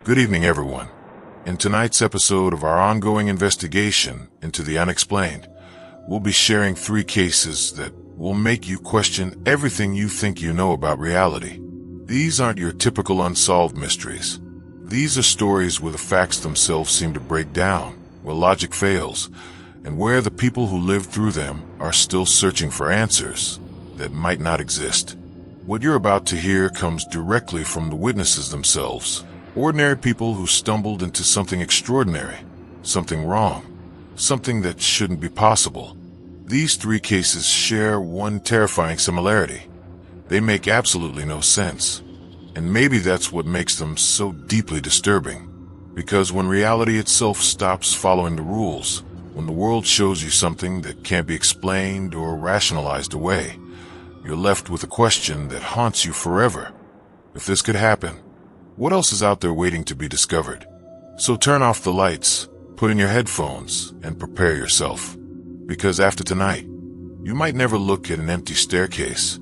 Good evening, everyone. In tonight's episode of our ongoing investigation into the unexplained, we'll be sharing 3 cases that will make you question everything you think you know about reality. These aren't your typical unsolved mysteries. These are stories where the facts themselves seem to break down, where logic fails, and where the people who lived through them are still searching for answers that might not exist. What you're about to hear comes directly from the witnesses themselves. Ordinary people who stumbled into something extraordinary, something wrong, something that shouldn't be possible. These 3 cases share one terrifying similarity. They make absolutely no sense. And maybe that's what makes them so deeply disturbing. Because when reality itself stops following the rules, when the world shows you something that can't be explained or rationalized away, you're left with a question that haunts you forever. If this could happen, what else is out there waiting to be discovered? So turn off the lights, put in your headphones, and prepare yourself. Because after tonight, you might never look at an empty staircase,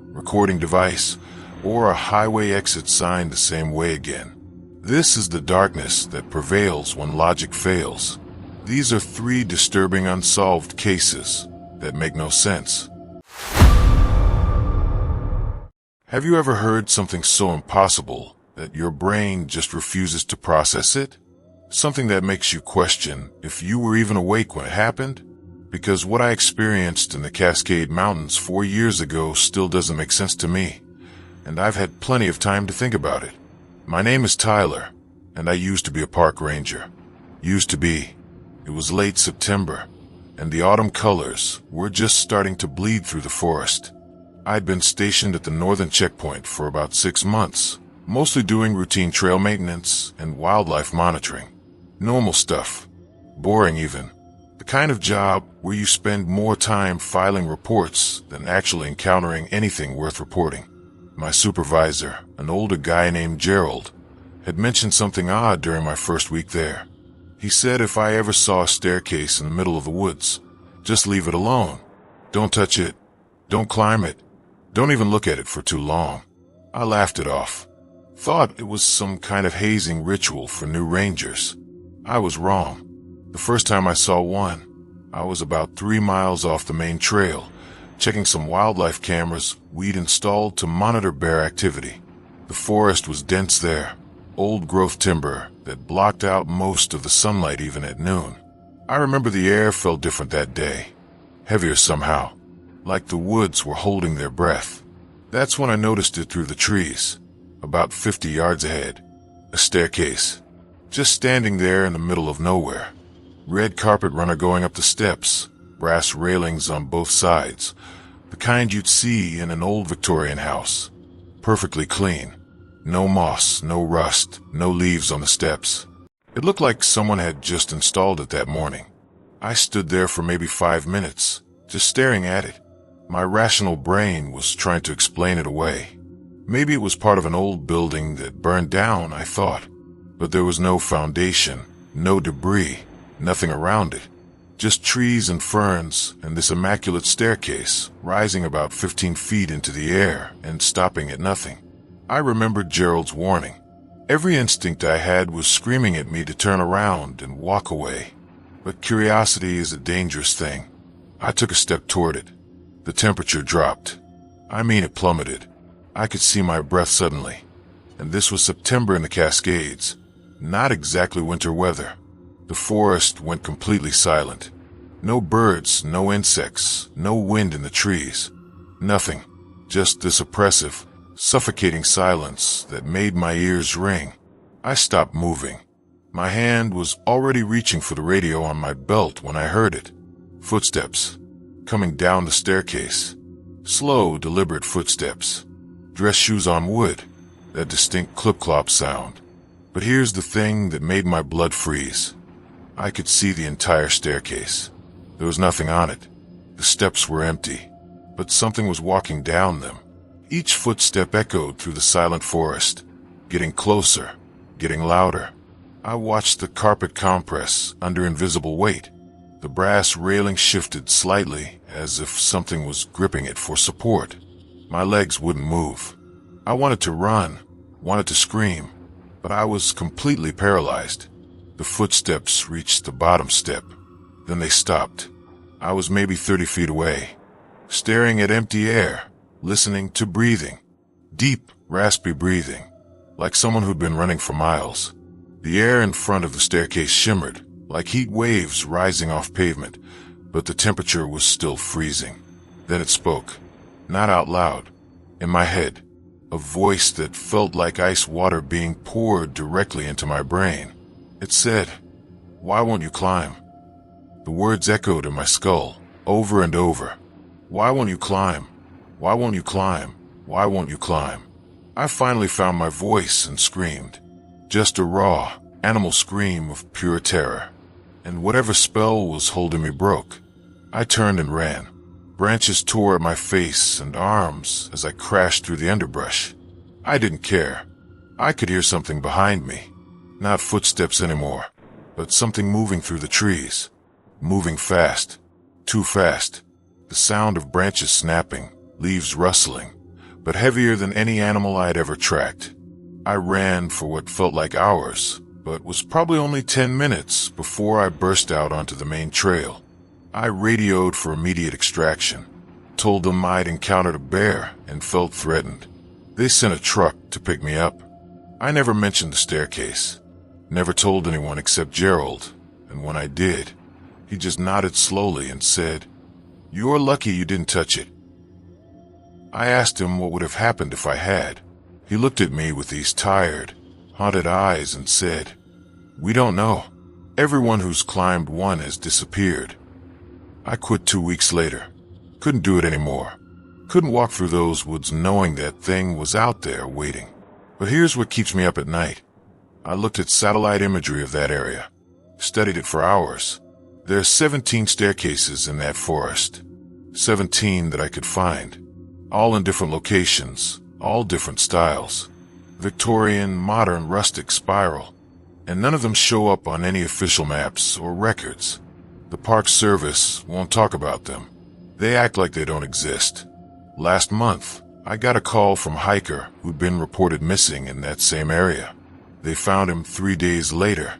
recording device, or a highway exit sign the same way again. This is the darkness that prevails when logic fails. These are 3 disturbing unsolved cases that make no sense. Have you ever heard something so impossible that your brain just refuses to process it? Something that makes you question if you were even awake when it happened? Because what I experienced in the Cascade Mountains 4 years ago still doesn't make sense to me, and I've had plenty of time to think about it. My name is Tyler, and I used to be a park ranger. Used to be. It was late September, and the autumn colors were just starting to bleed through the forest. I'd been stationed at the northern checkpoint for about 6 months, mostly doing routine trail maintenance and wildlife monitoring. Normal stuff. Boring even. The kind of job where you spend more time filing reports than actually encountering anything worth reporting. My supervisor, an older guy named Gerald, had mentioned something odd during my first week there. He said if I ever saw a staircase in the middle of the woods, just leave it alone. Don't touch it. Don't climb it. Don't even look at it for too long. I laughed it off. Thought it was some kind of hazing ritual for new rangers. I was wrong. The first time I saw one, I was about 3 miles off the main trail, checking some wildlife cameras we'd installed to monitor bear activity. The forest was dense there, old-growth timber that blocked out most of the sunlight even at noon. I remember the air felt different that day, heavier somehow, like the woods were holding their breath. That's when I noticed it through the trees, about 50 yards ahead. A staircase, just standing there in the middle of nowhere. Red carpet runner going up the steps, brass railings on both sides, the kind you'd see in an old Victorian house. Perfectly clean. No moss, no rust, no leaves on the steps. It looked like someone had just installed it that morning. I stood there for maybe 5 minutes, just staring at it. My rational brain was trying to explain it away. Maybe it was part of an old building that burned down, I thought. But there was no foundation, no debris, nothing around it. Just trees and ferns and this immaculate staircase rising about 15 feet into the air and stopping at nothing. I remembered Gerald's warning. Every instinct I had was screaming at me to turn around and walk away. But curiosity is a dangerous thing. I took a step toward it. The temperature dropped. I mean, it plummeted. I could see my breath suddenly. And this was September in the Cascades. Not exactly winter weather. The forest went completely silent. No birds, no insects, no wind in the trees. Nothing. Just this oppressive, suffocating silence that made my ears ring. I stopped moving. My hand was already reaching for the radio on my belt when I heard it. Footsteps. Coming down the staircase. Slow, deliberate footsteps. Dress shoes on wood. That distinct clip-clop sound. But here's the thing that made my blood freeze. I could see the entire staircase. There was nothing on it. The steps were empty, but something was walking down them. Each footstep echoed through the silent forest, getting closer, getting louder. I watched the carpet compress under invisible weight. The brass railing shifted slightly, as if something was gripping it for support. My legs wouldn't move. I wanted to run, wanted to scream, but I was completely paralyzed. The footsteps reached the bottom step. Then they stopped. I was maybe 30 feet away, staring at empty air, listening to breathing. Deep, raspy breathing, like someone who'd been running for miles. The air in front of the staircase shimmered, like heat waves rising off pavement, but the temperature was still freezing. Then it spoke, not out loud, in my head, a voice that felt like ice water being poured directly into my brain. It said, "Why won't you climb?" The words echoed in my skull, over and over. Why won't you climb? Why won't you climb? Why won't you climb? I finally found my voice and screamed. Just a raw, animal scream of pure terror. And whatever spell was holding me broke. I turned and ran. Branches tore at my face and arms as I crashed through the underbrush. I didn't care. I could hear something behind me. Not footsteps anymore, but something moving through the trees. Moving fast. Too fast. The sound of branches snapping, leaves rustling, but heavier than any animal I had ever tracked. I ran for what felt like hours, but was probably only 10 minutes before I burst out onto the main trail. I radioed for immediate extraction, told them I'd encountered a bear and felt threatened. They sent a truck to pick me up. I never mentioned the staircase, never told anyone except Gerald, and when I did, he just nodded slowly and said, "You're lucky you didn't touch it." I asked him what would have happened if I had. He looked at me with these tired, haunted eyes and said, "We don't know. Everyone who's climbed one has disappeared." I quit 2 weeks later. Couldn't do it anymore. Couldn't walk through those woods knowing that thing was out there waiting. But here's what keeps me up at night. I looked at satellite imagery of that area. Studied it for hours. There's 17 staircases in that forest. 17 that I could find. All in different locations. All different styles. Victorian, modern, rustic, spiral. And none of them show up on any official maps or records. The Park Service won't talk about them. They act like they don't exist. Last month, I got a call from a hiker who'd been reported missing in that same area. They found him 3 days later,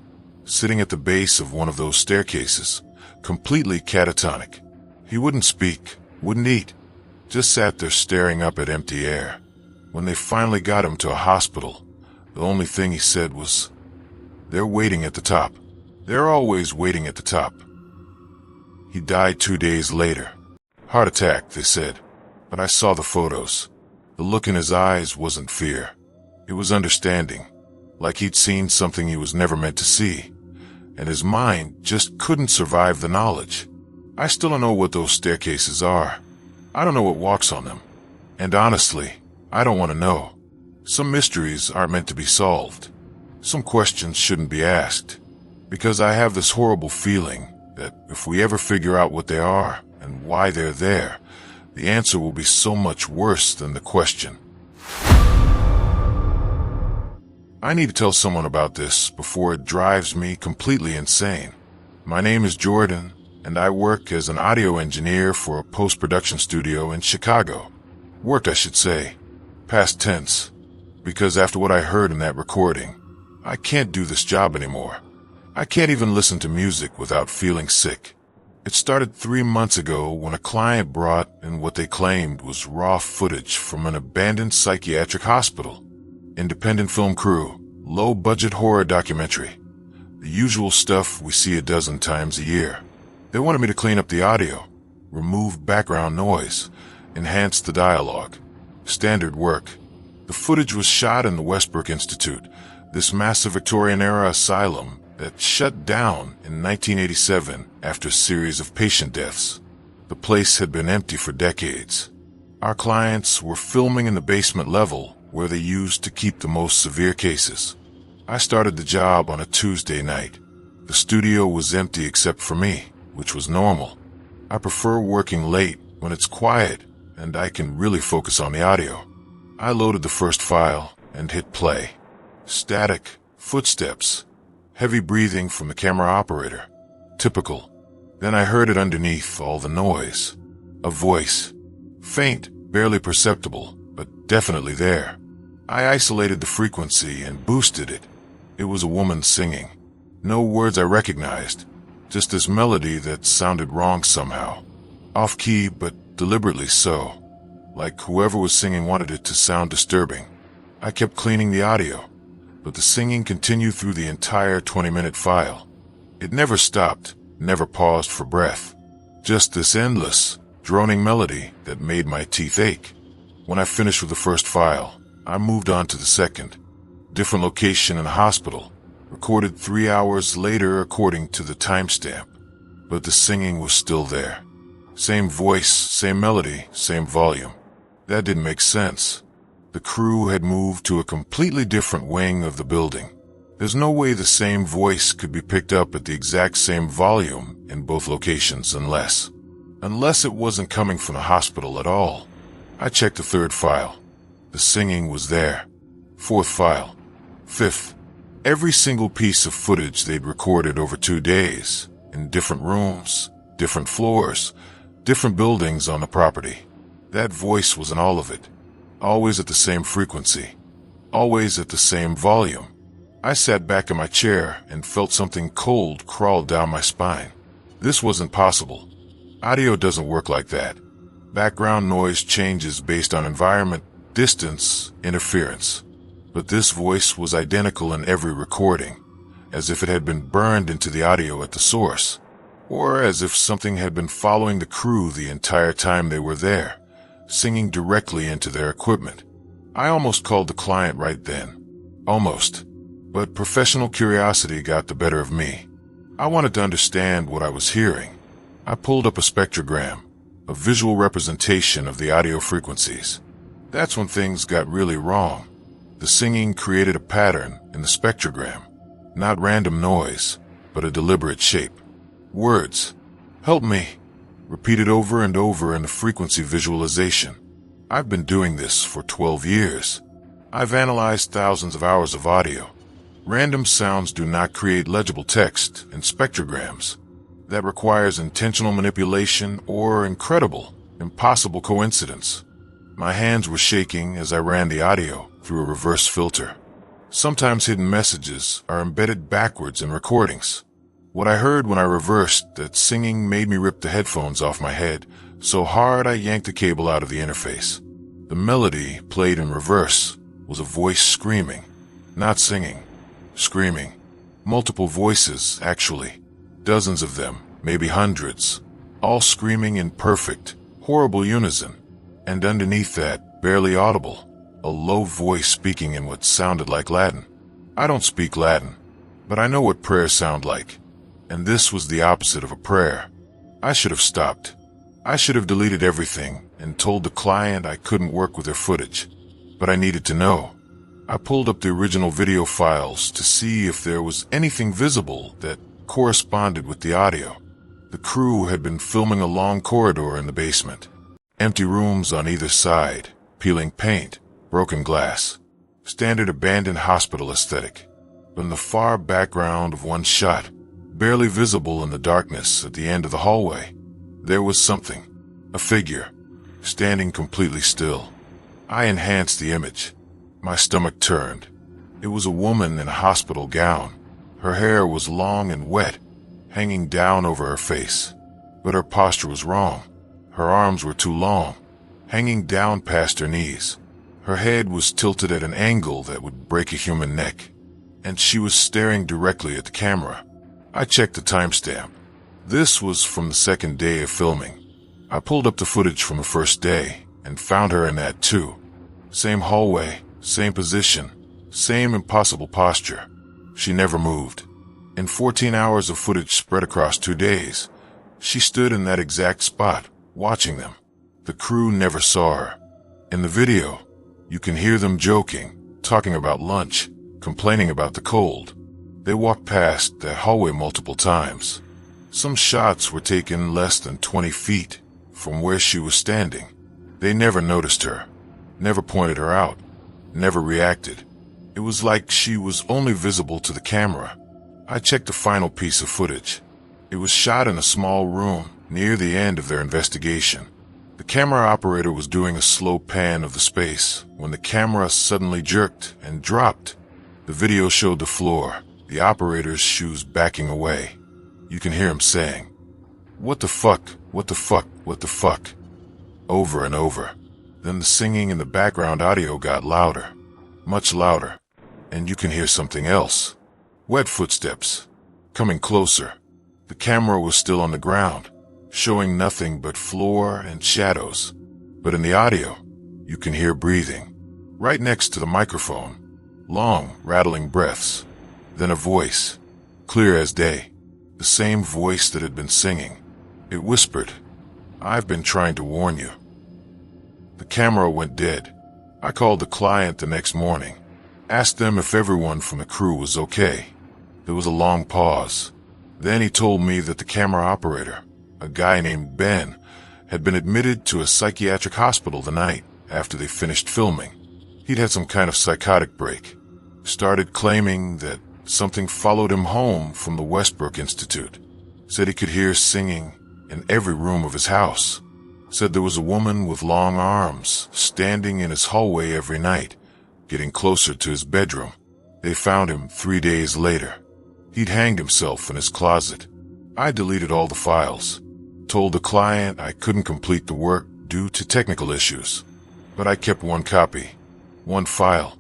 sitting at the base of one of those staircases, completely catatonic. He wouldn't speak, wouldn't eat, just sat there staring up at empty air. When they finally got him to a hospital, the only thing he said was, "They're waiting at the top. They're always waiting at the top." He died 2 days later. Heart attack, they said. But I saw the photos. The look in his eyes wasn't fear. It was understanding, like he'd seen something he was never meant to see, and his mind just couldn't survive the knowledge. I still don't know what those staircases are. I don't know what walks on them. And honestly, I don't want to know. Some mysteries aren't meant to be solved. Some questions shouldn't be asked. Because I have this horrible feeling that if we ever figure out what they are and why they're there, the answer will be so much worse than the question. I need to tell someone about this before it drives me completely insane. My name is Jordan, and I work as an audio engineer for a post-production studio in Chicago. Worked, I should say. Past tense. Because after what I heard in that recording, I can't do this job anymore. I can't even listen to music without feeling sick. It started 3 months ago when a client brought in what they claimed was raw footage from an abandoned psychiatric hospital. Independent film crew, low-budget horror documentary. The usual stuff we see a dozen times a year. They wanted me to clean up the audio, remove background noise, enhance the dialogue. Standard work. The footage was shot in the Westbrook Institute, this massive Victorian-era asylum that shut down in 1987 after a series of patient deaths. The place had been empty for decades. Our clients were filming in the basement level where they used to keep the most severe cases. I started the job on a Tuesday night. The studio was empty except for me, which was normal. I prefer working late when it's quiet and I can really focus on the audio. I loaded the first file and hit play. Static, footsteps, heavy breathing from the camera operator. Typical. Then I heard it underneath all the noise. A voice. Faint, barely perceptible, but definitely there. I isolated the frequency and boosted it, It was a woman singing. No words I recognized, just this melody that sounded wrong somehow. Off-key, but deliberately so. Like whoever was singing wanted it to sound disturbing. I kept cleaning the audio, but the singing continued through the entire 20-minute file. It never stopped, never paused for breath. Just this endless, droning melody that made my teeth ache. When I finished with the first file, I moved on to the second. Different location in a hospital, recorded 3 hours later according to the timestamp. But the singing was still there. Same voice, same melody, same volume. That didn't make sense. The crew had moved to a completely different wing of the building. There's no way the same voice could be picked up at the exact same volume in both locations unless it wasn't coming from the hospital at all. I checked the third file. The singing was there. Fourth file. Fifth. Every single piece of footage they'd recorded over 2 days, in different rooms, different floors, different buildings on the property. That voice was in all of it. Always at the same frequency. Always at the same volume. I sat back in my chair and felt something cold crawl down my spine. This wasn't possible. Audio doesn't work like that. Background noise changes based on environment, distance, interference. But this voice was identical in every recording, as if it had been burned into the audio at the source, or as if something had been following the crew the entire time they were there, singing directly into their equipment. I almost called the client right then. Almost. But professional curiosity got the better of me. I wanted to understand what I was hearing. I pulled up a spectrogram, a visual representation of the audio frequencies. That's when things got really wrong. The singing created a pattern in the spectrogram. Not random noise, but a deliberate shape. Words. Help me. Repeated over and over in the frequency visualization. I've been doing this for 12 years. I've analyzed thousands of hours of audio. Random sounds do not create legible text in spectrograms. That requires intentional manipulation or incredible, impossible coincidence. My hands were shaking as I ran the audio through a reverse filter. Sometimes hidden messages are embedded backwards in recordings. What I heard when I reversed that singing made me rip the headphones off my head so hard I yanked the cable out of the interface. The melody, played in reverse, was a voice screaming, not singing. Screaming. Multiple voices, actually. Dozens of them, maybe hundreds. All screaming in perfect, horrible unison. And underneath that, barely audible, a low voice speaking in what sounded like Latin. I don't speak Latin, but I know what prayers sound like. And this was the opposite of a prayer. I should have stopped. I should have deleted everything and told the client I couldn't work with their footage. But I needed to know. I pulled up the original video files to see if there was anything visible that corresponded with the audio. The crew had been filming a long corridor in the basement. Empty rooms on either side, peeling paint, broken glass. Standard abandoned hospital aesthetic. But in the far background of one shot, barely visible in the darkness at the end of the hallway, there was something. A figure, standing completely still. I enhanced the image. My stomach turned. It was a woman in a hospital gown. Her hair was long and wet, hanging down over her face. But her posture was wrong. Her arms were too long, hanging down past her knees. Her head was tilted at an angle that would break a human neck. And she was staring directly at the camera. I checked the timestamp. This was from the second day of filming. I pulled up the footage from the first day and found her in that too. Same hallway. Same position, same impossible posture. She never moved. In 14 hours of footage spread across 2 days, she stood in that exact spot, watching them. The crew never saw her. In the video, you can hear them joking, talking about lunch, complaining about the cold. They walked past that hallway multiple times. Some shots were taken less than 20 feet from where she was standing. They never noticed her, never pointed her out. Never reacted. It was like she was only visible to the camera. I checked the final piece of footage. It was shot in a small room near the end of their investigation. The camera operator was doing a slow pan of the space when the camera suddenly jerked and dropped. The video showed the floor, the operator's shoes backing away. You can hear him saying, "What the fuck, what the fuck, what the fuck?" over and over. Then the singing in the background audio got louder, much louder, and you can hear something else. Wet footsteps, coming closer. The camera was still on the ground, showing nothing but floor and shadows. But in the audio, you can hear breathing, right next to the microphone. Long, rattling breaths. Then a voice, clear as day. The same voice that had been singing. It whispered, "I've been trying to warn you." The camera went dead. I called the client the next morning, asked them if everyone from the crew was okay. There was a long pause. Then he told me that the camera operator, a guy named Ben, had been admitted to a psychiatric hospital the night after they finished filming. He'd had some kind of psychotic break. Started claiming that something followed him home from the Westbrook Institute. Said he could hear singing in every room of his house. Said there was a woman with long arms standing in his hallway every night, getting closer to his bedroom. They found him 3 days later. He'd hanged himself in his closet. I deleted all the files. Told the client I couldn't complete the work due to technical issues. But I kept one copy, one file.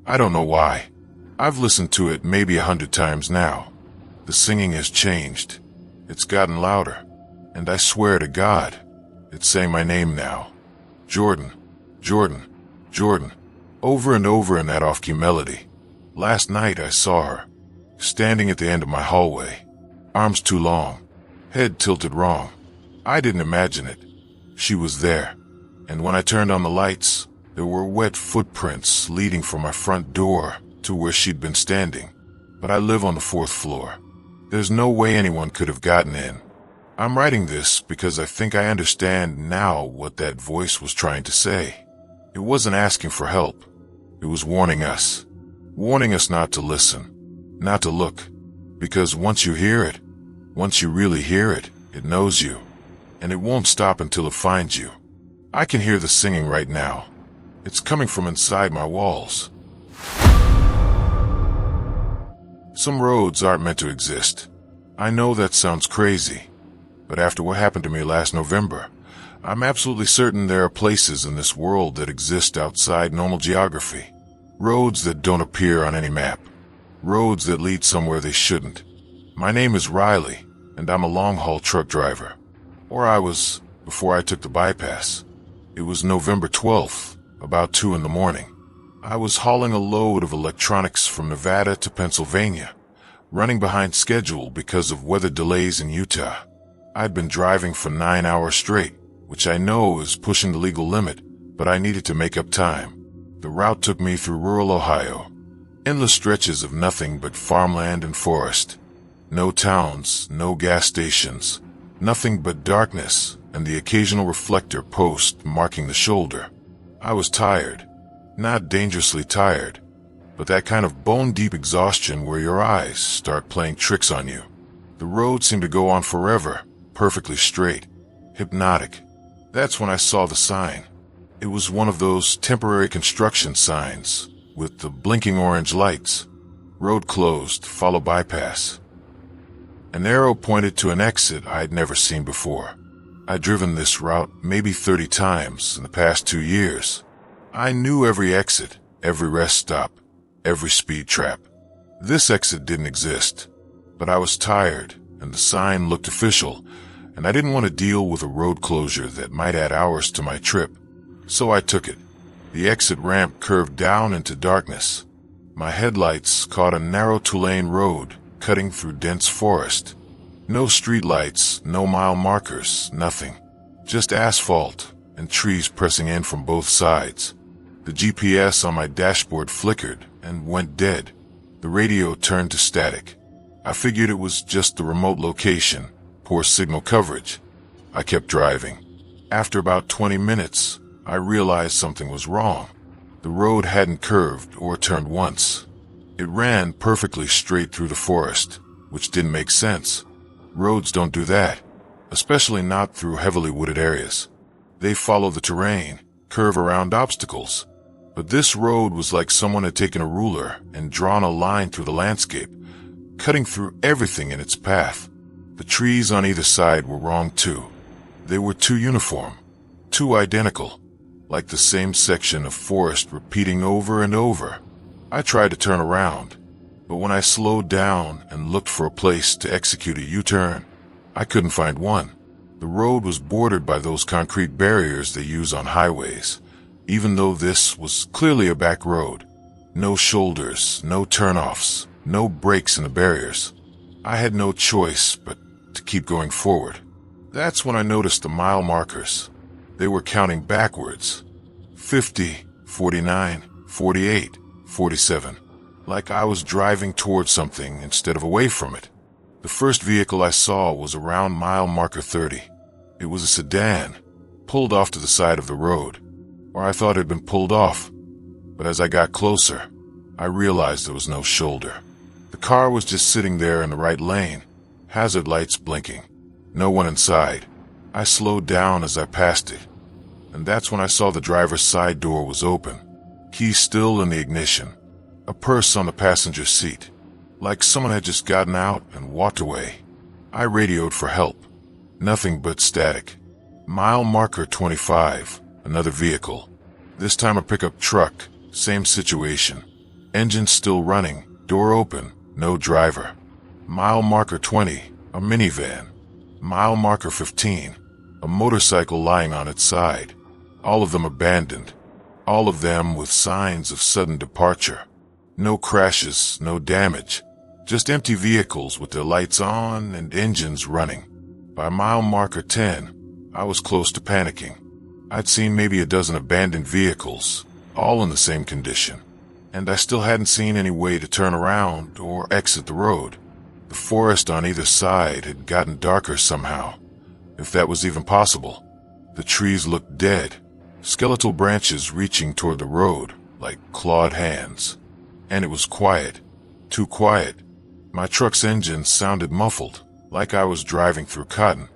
I don't know why. I've listened to it maybe 100 times now. The singing has changed. It's gotten louder. And I swear to God, it's saying my name now. Jordan, Jordan, Jordan. Over and over in that off-key melody. Last night I saw her, standing at the end of my hallway. Arms too long, head tilted wrong. I didn't imagine it. She was there. And when I turned on the lights, there were wet footprints leading from my front door to where she'd been standing. But I live on the 4th floor. There's no way anyone could have gotten in. I'm writing this because I think I understand now what that voice was trying to say. It wasn't asking for help. It was warning us not to listen, not to look. Because once you hear it, once you really hear it, it knows you. And it won't stop until it finds you. I can hear the singing right now. It's coming from inside my walls. Some roads aren't meant to exist. I know that sounds crazy, but after what happened to me last November, I'm absolutely certain there are places in this world that exist outside normal geography. Roads that don't appear on any map. Roads that lead somewhere they shouldn't. My name is Riley, and I'm a long-haul truck driver. Or I was, before I took the bypass. It was November 12th, about 2 in the morning. I was hauling a load of electronics from Nevada to Pennsylvania, running behind schedule because of weather delays in Utah. I'd been driving for 9 hours straight, which I know is pushing the legal limit, but I needed to make up time. The route took me through rural Ohio, endless stretches of nothing but farmland and forest. No towns, no gas stations, nothing but darkness and the occasional reflector post marking the shoulder. I was tired, not dangerously tired, but that kind of bone-deep exhaustion where your eyes start playing tricks on you. The road seemed to go on forever, perfectly straight, hypnotic. That's when I saw the sign. It was one of those temporary construction signs with the blinking orange lights. Road closed, follow bypass. An arrow pointed to an exit I'd never seen before. I'd driven this route maybe 30 times in the past 2 years. I knew every exit, every rest stop, every speed trap. This exit didn't exist, but I was tired and the sign looked official, and I didn't want to deal with a road closure that might add hours to my trip. So I took it. The exit ramp curved down into darkness. My headlights caught a narrow two-lane road cutting through dense forest. No streetlights, no mile markers, nothing. Just asphalt and trees pressing in from both sides. The GPS on my dashboard flickered and went dead. The radio turned to static. I figured it was just the remote location, poor signal coverage. I kept driving. After about 20 minutes, I realized something was wrong. The road hadn't curved or turned once. It ran perfectly straight through the forest, which didn't make sense. Roads don't do that, especially not through heavily wooded areas. They follow the terrain, curve around obstacles. But this road was like someone had taken a ruler and drawn a line through the landscape, cutting through everything in its path. The trees on either side were wrong too. They were too uniform, too identical, like the same section of forest repeating over and over. I tried to turn around, but when I slowed down and looked for a place to execute a U-turn, I couldn't find one. The road was bordered by those concrete barriers they use on highways, even though this was clearly a back road. No shoulders, no turnoffs, no breaks in the barriers. I had no choice but to keep going forward. That's when I noticed the mile markers. They were counting backwards. 50, 49, 48, 47. Like I was driving towards something instead of away from it. The first vehicle I saw was around mile marker 30. It was a sedan, pulled off to the side of the road, or I thought it had been pulled off. But as I got closer, I realized there was no shoulder. The car was just sitting there in the right lane, hazard lights blinking. No one inside. I slowed down as I passed it, and that's when I saw the driver's side door was open, key still in the ignition, a purse on the passenger seat, like someone had just gotten out and walked away. I radioed for help. Nothing but static. Mile marker 25, another vehicle. This time a pickup truck, same situation. Engine still running, door open, no driver. Mile marker 20, a minivan. Mile marker 15, a motorcycle lying on its side. All of them abandoned. All of them with signs of sudden departure. No crashes, no damage. Just empty vehicles with their lights on and engines running. By mile marker 10, I was close to panicking. I'd seen maybe a dozen abandoned vehicles, all in the same condition. And I still hadn't seen any way to turn around or exit the road. The forest on either side had gotten darker somehow, if that was even possible. The trees looked dead, skeletal branches reaching toward the road like clawed hands. And it was quiet, too quiet. My truck's engine sounded muffled, like I was driving through cotton.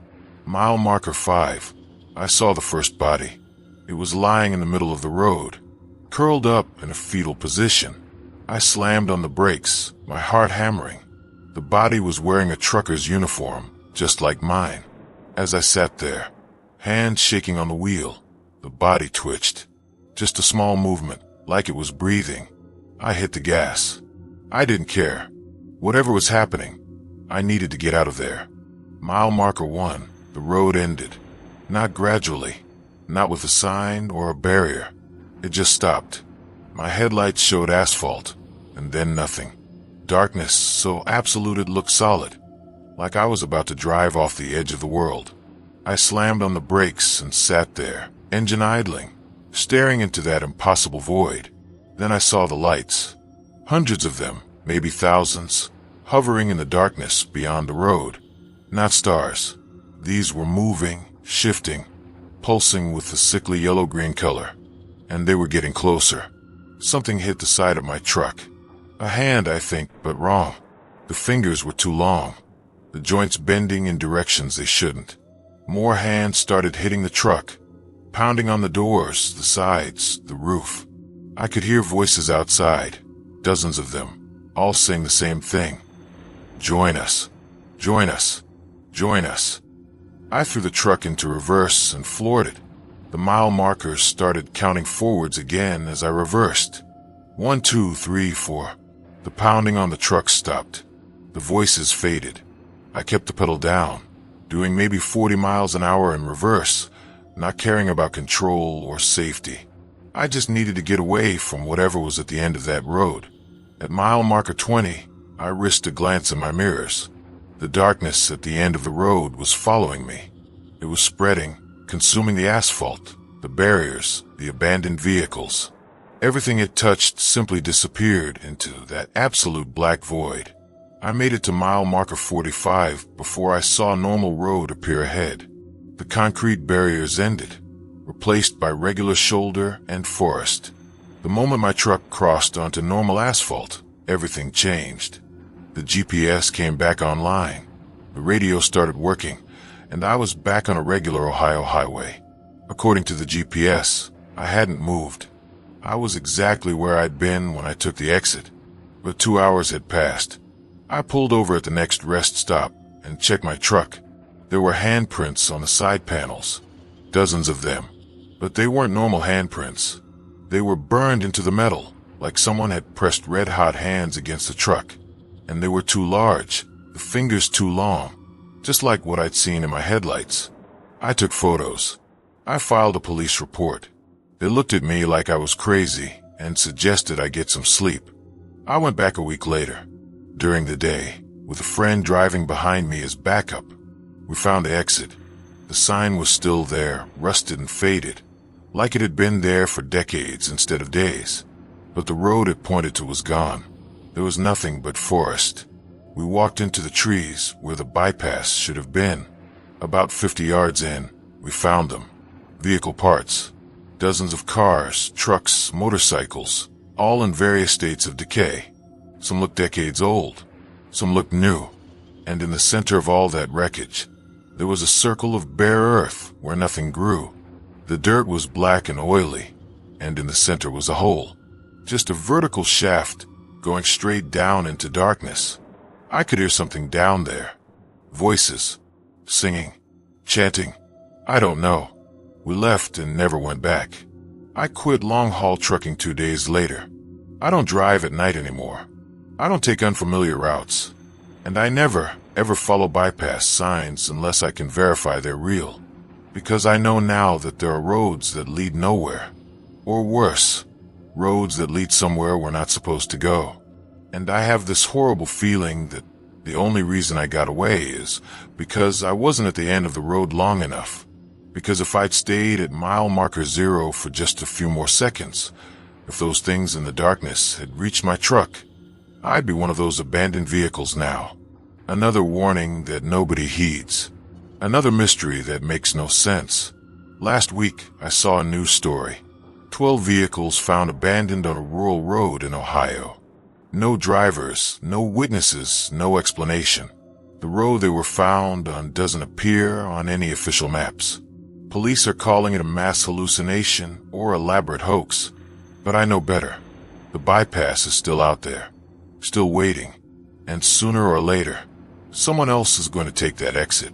Mile marker 5, I saw the first body. It was lying in the middle of the road, curled up in a fetal position. I slammed on the brakes, my heart hammering. The body was wearing a trucker's uniform, just like mine. As I sat there, hands shaking on the wheel, the body twitched. Just a small movement, like it was breathing. I hit the gas. I didn't care. Whatever was happening, I needed to get out of there. Mile marker 1, the road ended. Not gradually, not with a sign or a barrier. It just stopped. My headlights showed asphalt, and then nothing. Darkness so absolute it looked solid, like I was about to drive off the edge of the world. I slammed on the brakes and sat there, engine idling, staring into that impossible void. Then I saw the lights. Hundreds of them, maybe thousands, hovering in the darkness beyond the road. Not stars. These were moving, shifting, pulsing with a sickly yellow-green color. And they were getting closer. Something hit the side of my truck. A hand, I think, but wrong. The fingers were too long, the joints bending in directions they shouldn't. More hands started hitting the truck, pounding on the doors, the sides, the roof. I could hear voices outside, dozens of them, all saying the same thing. Join us. Join us. Join us. I threw the truck into reverse and floored it. The mile markers started counting forwards again as I reversed. 1, 2, 3, 4. The pounding on the truck stopped. The voices faded. I kept the pedal down, doing maybe 40 miles an hour in reverse, not caring about control or safety. I just needed to get away from whatever was at the end of that road. At mile marker 20, I risked a glance in my mirrors. The darkness at the end of the road was following me. It was spreading, consuming the asphalt, the barriers, the abandoned vehicles. Everything it touched simply disappeared into that absolute black void. I made it to mile marker 45 before I saw a normal road appear ahead. The concrete barriers ended, replaced by regular shoulder and forest. The moment my truck crossed onto normal asphalt, everything changed. The GPS came back online. The radio started working, and I was back on a regular Ohio highway. According to the GPS, I hadn't moved. I was exactly where I'd been when I took the exit, but 2 hours had passed. I pulled over at the next rest stop and checked my truck. There were handprints on the side panels, dozens of them, but they weren't normal handprints. They were burned into the metal, like someone had pressed red-hot hands against the truck, and they were too large, the fingers too long, just like what I'd seen in my headlights. I took photos. I filed a police report. They looked at me like I was crazy and suggested I get some sleep. I went back a week later, during the day, with a friend driving behind me as backup. We found the exit. The sign was still there, rusted and faded, like it had been there for decades instead of days. But the road it pointed to was gone. There was nothing but forest. We walked into the trees where the bypass should have been. About 50 yards in, we found them. Vehicle parts. Dozens of cars, trucks, motorcycles, all in various states of decay. Some looked decades old. Some looked new. And in the center of all that wreckage, there was a circle of bare earth where nothing grew. The dirt was black and oily, and in the center was a hole. Just a vertical shaft going straight down into darkness. I could hear something down there. Voices. Singing. Chanting. I don't know. We left and never went back. I quit long-haul trucking 2 days later. I don't drive at night anymore. I don't take unfamiliar routes. And I never, ever follow bypass signs unless I can verify they're real. Because I know now that there are roads that lead nowhere. Or worse, roads that lead somewhere we're not supposed to go. And I have this horrible feeling that the only reason I got away is because I wasn't at the end of the road long enough. Because if I'd stayed at mile marker 0 for just a few more seconds, if those things in the darkness had reached my truck, I'd be one of those abandoned vehicles now. Another warning that nobody heeds. Another mystery that makes no sense. Last week, I saw a news story. 12 vehicles found abandoned on a rural road in Ohio. No drivers, no witnesses, no explanation. The road they were found on doesn't appear on any official maps. Police are calling it a mass hallucination or elaborate hoax. But I know better. The bypass is still out there, still waiting. And sooner or later, someone else is going to take that exit.